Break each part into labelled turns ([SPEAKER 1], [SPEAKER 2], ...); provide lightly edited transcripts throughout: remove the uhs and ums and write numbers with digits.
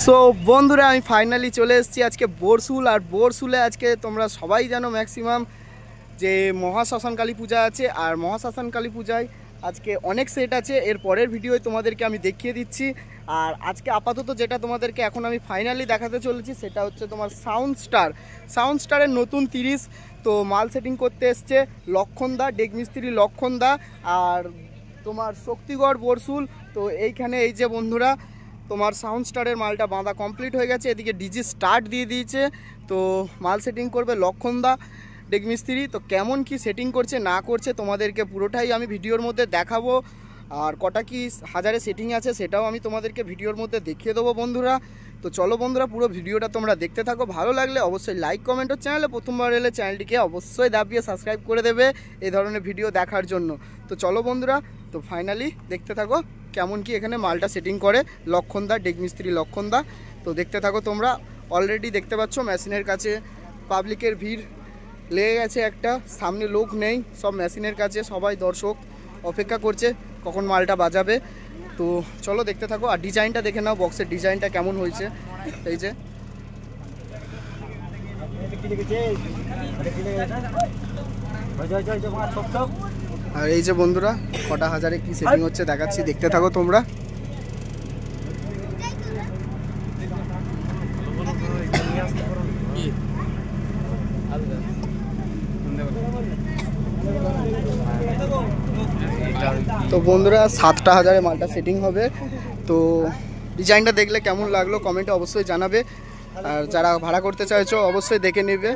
[SPEAKER 1] So বন্ধুরা আমি finally চলে এসেছি আজকে বোরসুল। আর বোরসুলে আজকে তোমরা সবাই জানো ম্যাক্সিমাম যে মহাশ্মশান কালী পূজা আছে। আর মহাশ্মশান কালী পূজায় আজকে অনেক সেট আছে, এর পরের ভিডিওয় তোমাদেরকে আমি দেখিয়ে দিচ্ছি। আর আজকে আপাতত যেটা তোমাদেরকে এখন আমি ফাইনালি দেখাতে চলেছি সেটা হচ্ছে তোমার সাউন্ড স্টারের নতুন 30। তো মাল সেটিং করতে এসছে লক্ষণদা, ডেক মিস্ত্রি লক্ষণদা আর তোমার শক্তিগড় বোরসুল। তো এইখানে এই যে বন্ধুরা তোমার সাউন্ড স্টারের মালটা বাঁধা কমপ্লিট হয়ে গেছে, এদিকে ডিজি স্টার্ট দিয়ে দিয়েছে। তো মাল সেটিং করবে লক্ষণদা ডেক মিস্ত্রি। তো কেমন কি সেটিং করছে না করছে তোমাদেরকে পুরোটাই আমি ভিডিওর মধ্যে দেখাবো। আর কটা কি হাজারে সেটিং আছে সেটাও আমি তোমাদেরকে ভিডিওর মধ্যে দেখিয়ে দেবো বন্ধুরা। তো চলো বন্ধুরা পুরো ভিডিওটা তোমরা দেখতে থাকো, ভালো লাগলে অবশ্যই লাইক কমেন্ট ও চ্যানেলে প্রথমবার এলে চ্যানেলটিকে অবশ্যই দাবিয়ে সাবস্ক্রাইব করে দেবে এই ধরনের ভিডিও দেখার জন্য। তো চলো বন্ধুরা, তো ফাইনালি দেখতে থাকো কেমন কি এখানে মালটা সেটিং করে লক্ষণদা, ডেক মিস্ত্রি লক্ষণদা। তো দেখতে থাকো তোমরা। অলরেডি দেখতে পাচ্ছ মেশিনের কাছে পাবলিকের ভিড় লেগে গেছে একটা, সামনে লোক নেই, সব মেশিনের কাছে সবাই দর্শক অপেক্ষা করছে কখন মালটা বাজাবে। তো চলো দেখতে থাকো। আর ডিজাইনটা দেখে নাও, বক্সের ডিজাইনটা কেমন হয়েছে। এই যে আর এই যে বন্ধুরা কটা হাজারে কি সেটিং হচ্ছে দেখাচ্ছি, দেখতে থাকো তোমরা। তো বন্ধুরা 7টা হাজারে মালটা সেটিং হবে। তো ডিজাইনটা দেখলে কেমন লাগলো কমেন্টে অবশ্যই জানাবে। আর যারা ভাড়া করতে চাইছো অবশ্যই দেখে নেবে।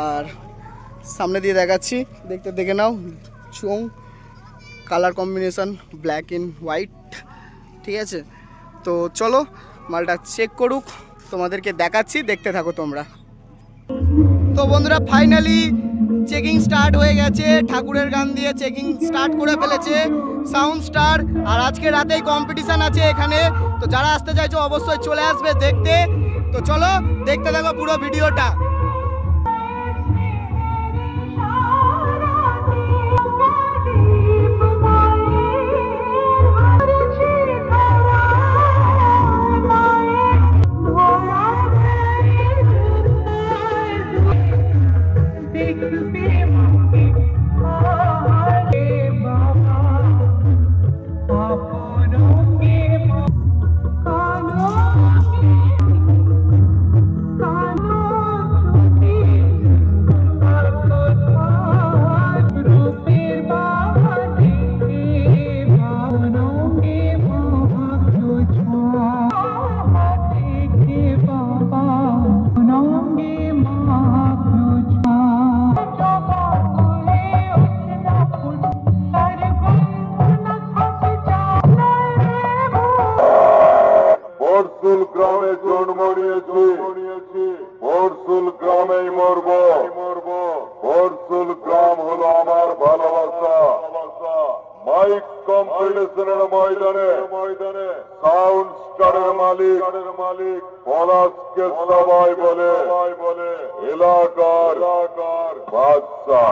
[SPEAKER 1] আর সামনে দিয়ে দেখাচ্ছি, দেখে নাও চোং colour combination black in white, ঠিক আছে। তো চলো মালটা চেক করুক, তোমাদেরকে দেখাচ্ছি, দেখতে থাকো তোমরা। তো বন্ধুরা ফাইনালি চেকিং স্টার্ট হয়ে গেছে, ঠাকুরের গান দিয়ে চেকিং স্টার্ট করে ফেলেছে সাউন্ড স্টার। আর আজকে রাতেই কম্পিটিশান আছে এখানে, তো যারা আসতে চাইছো অবশ্যই চলে আসবে দেখতে। তো চলো দেখতে থাকো পুরো ভিডিওটা।
[SPEAKER 2] গ্রামে জন্ম নিয়েছি, বোরসুল গ্রামেই মরব। বোরসুল গ্রাম হলো আমার ভালোবাসা। মাইক কম্পিটিশনের ময়দানে সাউন্ড স্টারের মালিক পলাশকে সবাই বলে এলাকার বাদশা।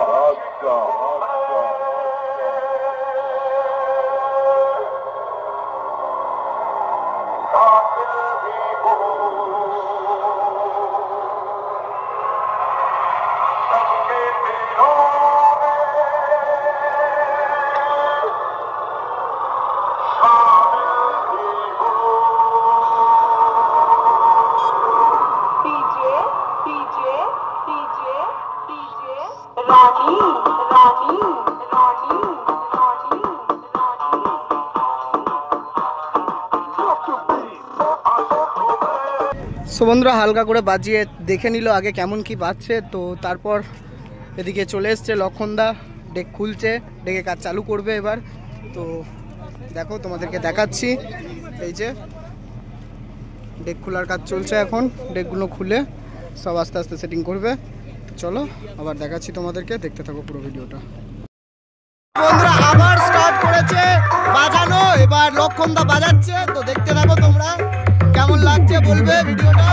[SPEAKER 1] সো বন্ধুরা হালকা করে বাজিয়ে দেখে নিল আগে কেমন কি বাজছে। তো তারপর এদিকে চলে এসছে লক্ষণদা, ডেক খুলছে, ডেকে কাজ চালু করবে এবার। তো দেখো তোমাদেরকে দেখাচ্ছি, এই যে ডেক খোলার কাজ চলছে এখন, ডেকগুলো খুলে সব আস্তে আস্তে সেটিং করবে। চলো আবার দেখাচ্ছি তোমাদেরকে, দেখতে থাকো পুরো ভিডিওটা। বন্ধুরা আবার স্টার্ট করেছে বাজানো, এবার লক্ষণদা বাজাচ্ছে। তো দেখতে থাকো তোমরা, কেমন লাগছে বলবে ভিডিওটা।